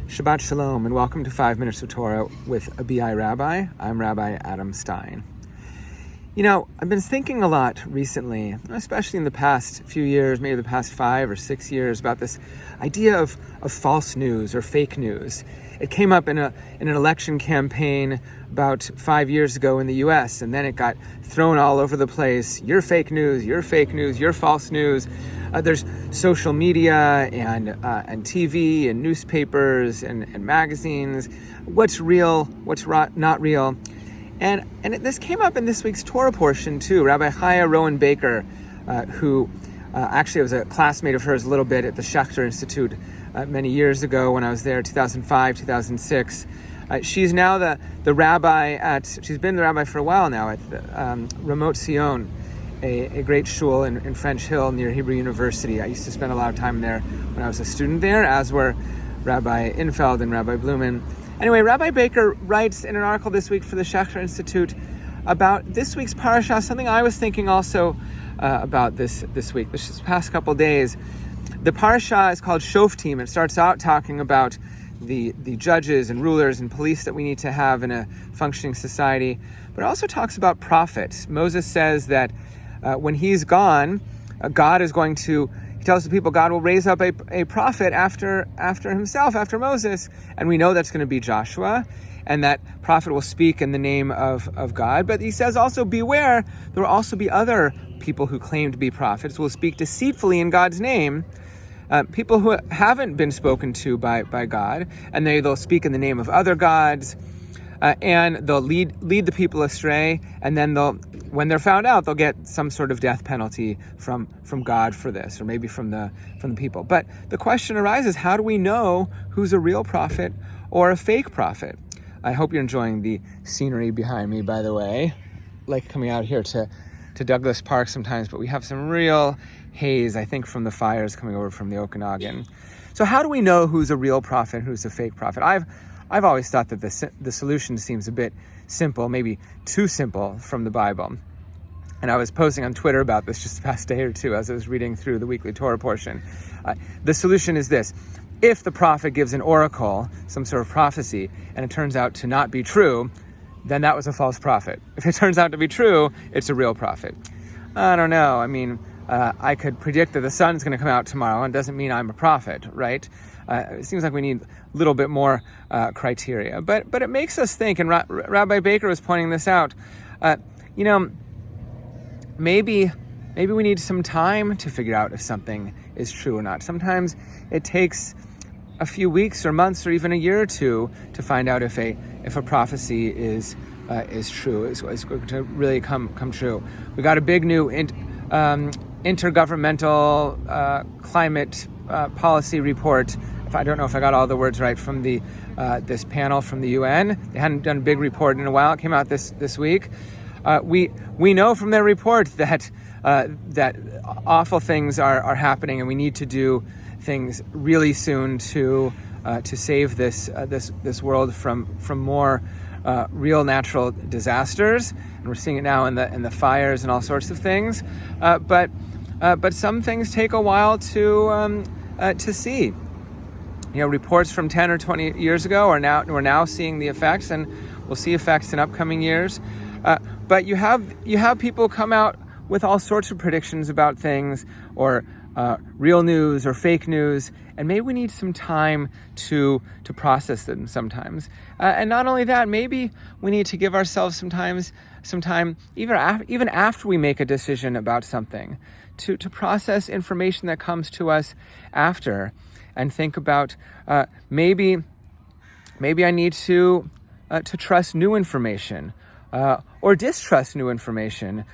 Shabbat Shalom, and welcome to 5 Minutes of Torah with a BI Rabbi. I'm Rabbi Adam Stein. You know, I've been thinking a lot recently, especially in the past few years, maybe the past 5 or 6 years, about this idea of false news or fake news. It came up in an election campaign about 5 years ago in the U.S., and then it got thrown all over the place. You're fake news, you're fake news, you're false news. There's social media and TV and newspapers and magazines. What's real, what's not real. And this came up in this week's Torah portion too. Rabbi Chaya Rowan Baker, who actually was a classmate of hers a little bit at the Schechter Institute many years ago when I was there, 2005, 2006. She's now the rabbi she's been the rabbi for a while now at Ramot Sion, a great shul in French Hill near Hebrew University. I used to spend a lot of time there when I was a student there, as were Rabbi Infeld and Rabbi Blumen. Anyway, Rabbi Baker writes in an article this week for the Schechter Institute about this week's parasha, something I was thinking also about this week, this past couple days. The parasha is called Shoftim. It starts out talking about the judges and rulers and police that we need to have in a functioning society, but it also talks about prophets. Moses says that when he's gone, God is going to, he tells the people, God will raise up a prophet after himself, after Moses, and we know that's going to be Joshua, and that prophet will speak in the name of God. But he says also, beware, there will also be other people who claim to be prophets, will speak deceitfully in God's name, people who haven't been spoken to by God, and they'll speak in the name of other gods, and they'll lead the people astray, and then when they're found out, they'll get some sort of death penalty from God for this, or maybe from the people. But the question arises, how do we know who's a real prophet or a fake prophet? I hope you're enjoying the scenery behind me, by the way. I like coming out here to Douglas Park sometimes, but we have some real haze, I think, from the fires coming over from the Okanagan. So how do we know who's a real prophet, who's a fake prophet? I've always thought that the solution seems a bit simple, maybe too simple from the Bible. And I was posting on Twitter about this just the past day or two as I was reading through the weekly Torah portion. The solution is this. If the prophet gives an oracle, some sort of prophecy, and it turns out to not be true, then that was a false prophet. If it turns out to be true, it's a real prophet. I don't know. I mean, I could predict that the sun's going to come out tomorrow, and it doesn't mean I'm a prophet, right? It seems like we need a little bit more criteria. But it makes us think, and Rabbi Baker was pointing this out, maybe we need some time to figure out if something is true or not. Sometimes it takes a few weeks or months or even a year or two to find out if a prophecy is true, is going to really come true. We got a big new intergovernmental climate policy report. I don't know if I got all the words right from this panel from the UN. They hadn't done a big report in a while. It came out this week. We know from their report that awful things are happening, and we need to do things really soon to save this world from more real natural disasters. And we're seeing it now in the fires and all sorts of things. But some things take a while to see. Reports from 10 or 20 years ago we're now seeing the effects, and we'll see effects in upcoming years. But you have people come out with all sorts of predictions about things, or real news or fake news, and maybe we need some time to process them sometimes. And not only that, maybe we need to give ourselves some time, even after we make a decision about something, to process information that comes to us after, and think about maybe I need to trust new information. Or distrust new information,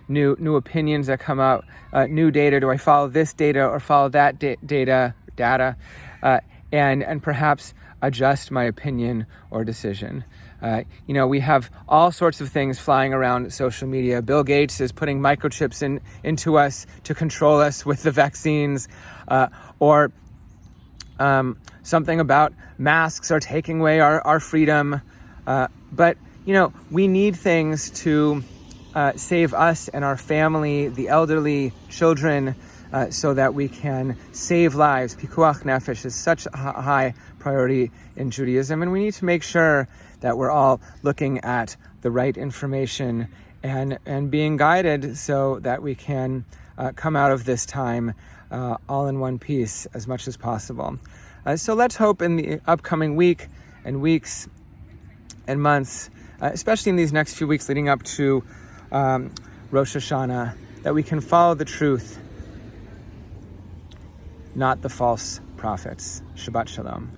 new opinions that come out, new data. Do I follow this data or follow that data, and perhaps adjust my opinion or decision? We have all sorts of things flying around social media. Bill Gates is putting microchips into us to control us with the vaccines, or something about masks are taking away our freedom. But we need things to save us and our family, the elderly, children, so that we can save lives. Pikuach nefesh is such a high priority in Judaism, and we need to make sure that we're all looking at the right information and being guided so that we can come out of this time all in one piece as much as possible. So let's hope in the upcoming week and weeks and months, especially in these next few weeks leading up to Rosh Hashanah, that we can follow the truth, not the false prophets. Shabbat Shalom.